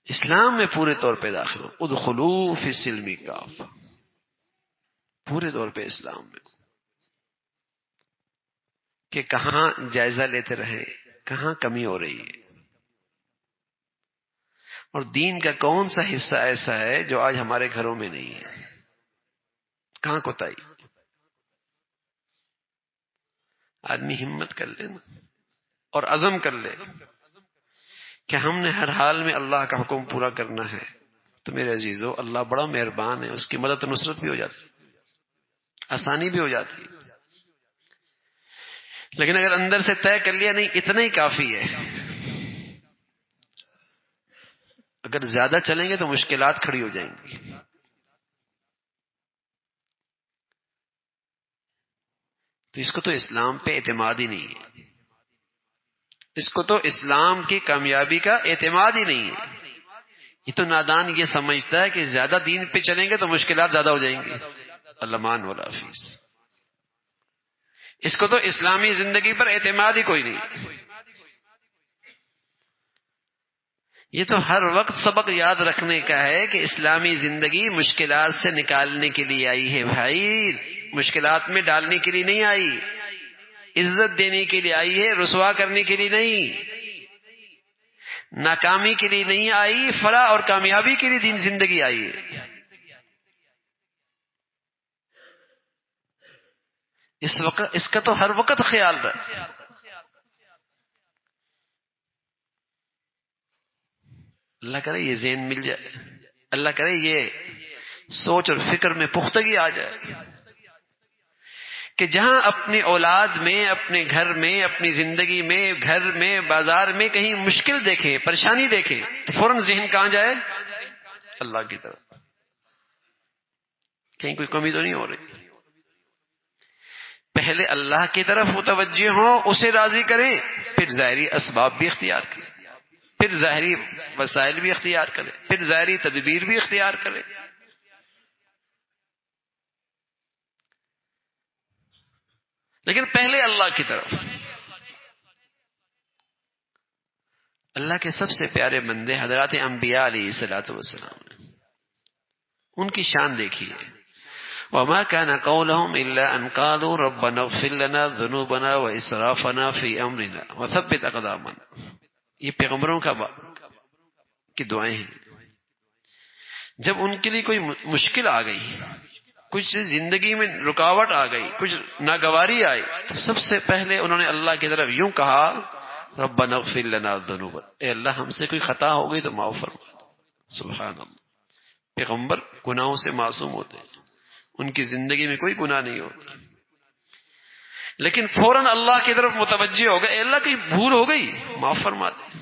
اسلام میں پورے طور پہ داخل ہو. ادخلوا فی السلم کافہ، پورے طور پہ اسلام میں، کہ کہاں جائزہ لیتے رہے، کہاں کمی ہو رہی ہے، اور دین کا کون سا حصہ ایسا ہے جو آج ہمارے گھروں میں نہیں ہے، کہاں کوتاہی. آدمی ہمت کر لے نا اور عزم کر لے کہ ہم نے ہر حال میں اللہ کا حکم پورا کرنا ہے، تو میرے عزیزو اللہ بڑا مہربان ہے، اس کی مدد و نصرت بھی ہو جاتی، آسانی بھی ہو جاتی. لیکن اگر اندر سے طے کر لیا نہیں اتنا ہی کافی ہے، اگر زیادہ چلیں گے تو مشکلات کھڑی ہو جائیں گی. تو اس کو تو اسلام پہ اعتماد ہی نہیں ہے، اس کو تو اسلام کی کامیابی کا اعتماد ہی نہیں ہے. یہ تو نادان یہ سمجھتا ہے کہ زیادہ دین پہ چلیں گے تو مشکلات زیادہ ہو جائیں گی. علمان ولا حافظ، اس کو تو اسلامی زندگی پر اعتماد ہی کوئی نہیں. یہ تو ہر وقت سبق یاد رکھنے کا ہے کہ اسلامی زندگی مشکلات سے نکالنے کے لیے آئی ہے بھائی، مشکلات میں ڈالنے کے لیے نہیں آئی، عزت دینے کے لیے آئی ہے، رسوا کرنے کے لیے نہیں، ناکامی کے لیے نہیں آئی، فلاح اور کامیابی کے لیے دین زندگی آئی ہے. اس کا تو ہر وقت خیال رکھ. اللہ کرے یہ ذہن مل جائے، اللہ کرے یہ سوچ اور فکر میں پختگی آ جائے کہ جہاں اپنی اولاد میں، اپنے گھر میں، اپنی زندگی میں، گھر میں، بازار میں کہیں مشکل دیکھیں، پریشانی دیکھیں تو فوراً ذہن کہاں جائے؟ اللہ کی طرف. کہیں کوئی کمی تو نہیں ہو رہی. پہلے اللہ کی طرف متوجہ ہوں، اسے راضی کریں، پھر ظاہری اسباب بھی اختیار کریں، پھر ظاہری وسائل بھی اختیار کریں، پھر ظاہری تدبیر بھی اختیار کریں. لیکن پہلے اللہ کی طرف. اللہ کے سب سے پیارے بندے حضرات انبیاء علیہ الصلوۃ والسلام، ان کی شان دیکھیے. وما كان قولهم الا ان قالوا ربنا اغفر لنا ذنوبنا واسرافنا في امرنا وثبت اقدامنا. یہ پیغمبروں کی دعائیں ہیں. جب ان کے لیے کوئی مشکل آ گئی، کچھ زندگی میں رکاوٹ آ گئی، کچھ ناگواری آئی، تو سب سے پہلے انہوں نے اللہ کی طرف یوں کہا ربنا اغفر لنا ذنوبنا، اے اللہ ہم سے کوئی خطا ہو گئی تو معاف فرما دو. سبحان اللہ. پیغمبر گناہوں سے معصوم ہوتے ہیں، ان کی زندگی میں کوئی گناہ نہیں ہوتا، لیکن فوراً اللہ کی طرف متوجہ ہو گئے، اے اللہ کی بھول ہو گئی معاف فرما دے.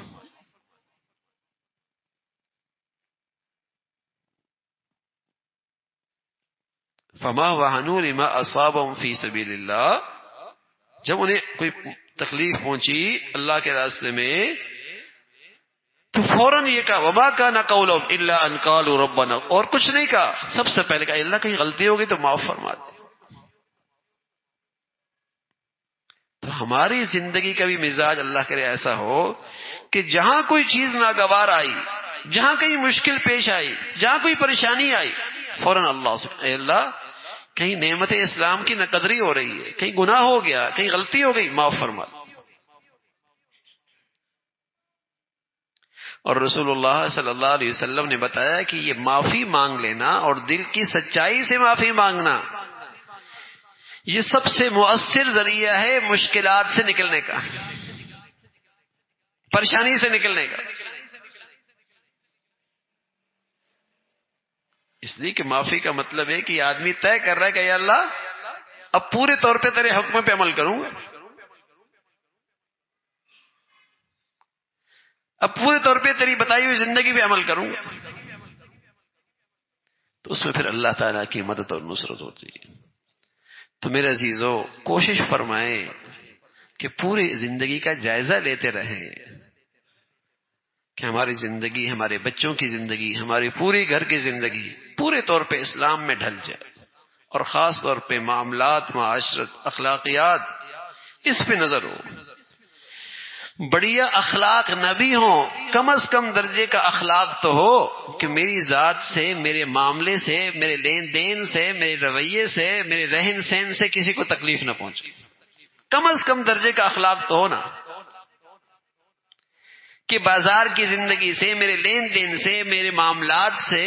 فما وہنوا لما اصابهم فی سبیل اللہ. جب انہیں کوئی تکلیف پہنچی اللہ کے راستے میں تو فوراً یہ کہا وما كان قولهم الا ان قالوا ربنا، اور کچھ نہیں کہا، سب سے پہلے کہا اللہ کہیں غلطی ہوگی تو معاف فرما دے. تو ہماری زندگی کا بھی مزاج اللہ کرے ایسا ہو کہ جہاں کوئی چیز ناگوار آئی، جہاں کہیں مشکل پیش آئی، جہاں کوئی پریشانی آئی، فوراً اللہ سے اے اللہ کہیں نعمت اسلام کی ناقدری ہو رہی ہے، کہیں گناہ ہو گیا، کہیں غلطی ہو گئی، معاف فرما دے. اور رسول اللہ صلی اللہ علیہ وسلم نے بتایا کہ یہ معافی مانگ لینا اور دل کی سچائی سے معافی مانگنا، یہ سب سے مؤثر ذریعہ ہے مشکلات سے نکلنے کا، پریشانی سے نکلنے کا. اس لیے کہ معافی کا مطلب ہے کہ یہ آدمی طے کر رہا ہے کہ یا اللہ اب پورے طور پہ تیرے حکم پہ عمل کروں گا، اب پورے طور پہ تیری بتائی ہوئی زندگی پہ عمل کروں گا. تو اس میں پھر اللہ تعالیٰ کی مدد اور نصرت ہوتی ہے. تو میرے عزیزو کوشش فرمائیں کہ پوری زندگی کا جائزہ لیتے رہیں کہ ہماری زندگی، ہمارے بچوں کی زندگی، ہماری پوری گھر کی زندگی پورے طور پہ اسلام میں ڈھل جائے، اور خاص طور پہ معاملات، معاشرت، اخلاقیات، اس پہ نظر ہو. بڑھیا اخلاق نہ بھی ہوں، کم از کم درجے کا اخلاق تو ہو کہ میری ذات سے، میرے معاملے سے، میرے لین دین سے، میرے رویے سے، میرے رہن سہن سے کسی کو تکلیف نہ پہنچے. کم از کم درجے کا اخلاق تو ہو نا، کہ بازار کی زندگی سے، میرے لین دین سے، میرے معاملات سے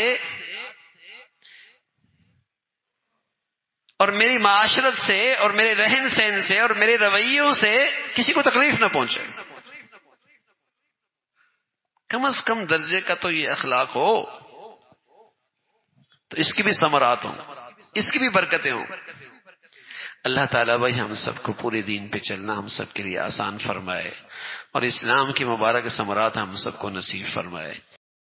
اور میری معاشرت سے اور میرے رہن سہن سے اور میرے رویوں سے کسی کو تکلیف نہ پہنچے. کم از کم درجے کا تو یہ اخلاق ہو، تو اس کی بھی ثمرات ہوں، اس کی بھی برکتیں ہوں. اللہ تعالیٰ بھائی ہم سب کو پورے دین پہ چلنا ہم سب کے لیے آسان فرمائے، اور اسلام کی مبارک ثمرات ہم سب کو نصیب فرمائے.